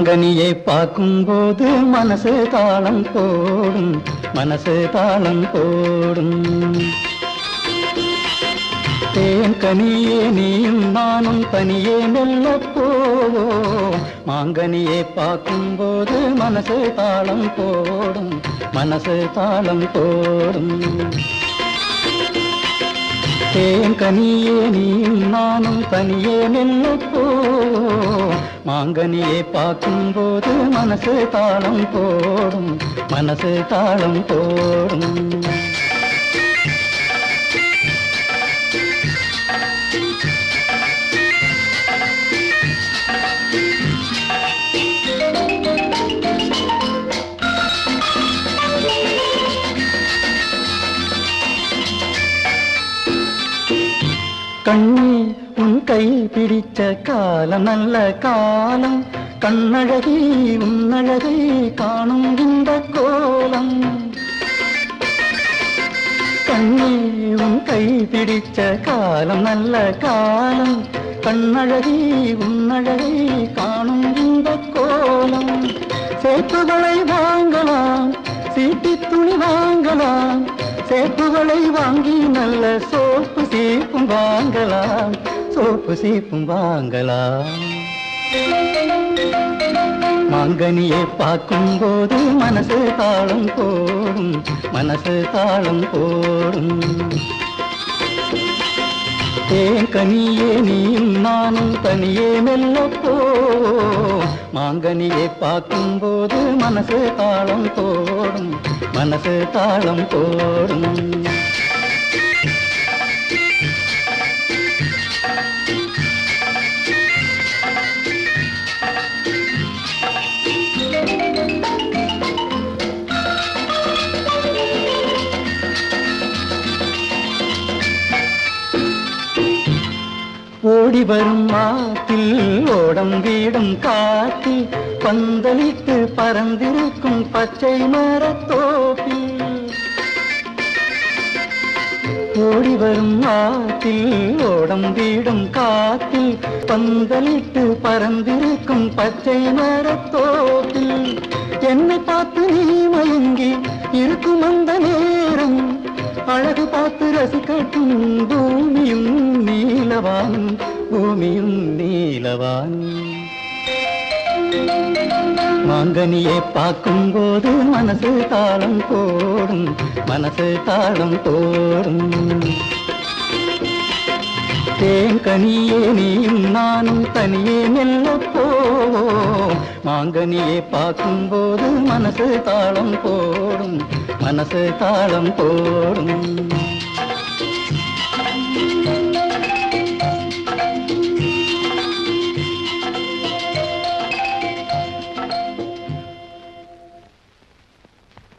மாங்கனியை பார்க்கும்போது மனசு தாளம் போடும், மனசு தாளம் போடும். தேன் கனியே நீயும் நானும் தனியே மெல்ல போவோம். மாங்கனியை பார்க்கும்போது மனசு தாளம் போடும், மனசு தாளம் போடும். தேன் கனியே நீயும் நானும் தனியே மெல்ல போவோம். மாங்கனியை பார்க்கும்போது மனசு தாளம் போடும், மனசு தாளம் போடும். கண்ணே உன் கை பிடிச்ச காலம் நல்ல காலம், கண்ணழகி உன்னழகை காணும் இந்த கோலம். கண்ணே உன் கை பிடிச்ச காலம் நல்ல காலம், கண்ணழகி உன்னழகை காணும் இந்த கோலம். சேப்புகளை வாங்கலாம், சீட்டி துணி வாங்கலாம், சேப்புகளை வாங்கி நல்ல சோப்பு சீப்பும் வாங்கலாம், சோப்பு சீப்பும் வாங்கலாம். மாங்கனியை பார்க்கும்போது மனசு தாளம் போடும், மனசு தாளம் போடும். தேன் கனியே நீயும் நானும் தனியே மெல்ல போவோம். மாங்கனியை பார்க்கும்போது மனசு தாளம் போடும், மனசு தாளம் போடும். ஓடி வரும் ஆத்தில் ஓடம் வீடும் காத்தில், பந்தலிட்டு பறந்திருக்கும் பச்சை மரத்தோப்பில். ஓடி வரும் ஆத்தில் ஓடம் வீடும் காத்தில், பந்தலிட்டு பறந்திருக்கும் பச்சை மரத்தோப்பில். என்னை பார்த்து நீ மயங்கி இருக்கும் அந்த நேரம், அழகு பார்த்து ரசிக்கட்டும் பூமியும் நீலவான், பூமியும் நீலவான். மாங்கனியை பார்க்கும்போது மனசு தாளம் போடும், மனசு தாளம் போடும். தேன் கனியே நீயும் நானும் தனியே மெல்ல போவோம். மாங்கனியை பார்க்கும்போது மனசு தாளம் போடும், மனசு தாளம் போடும்.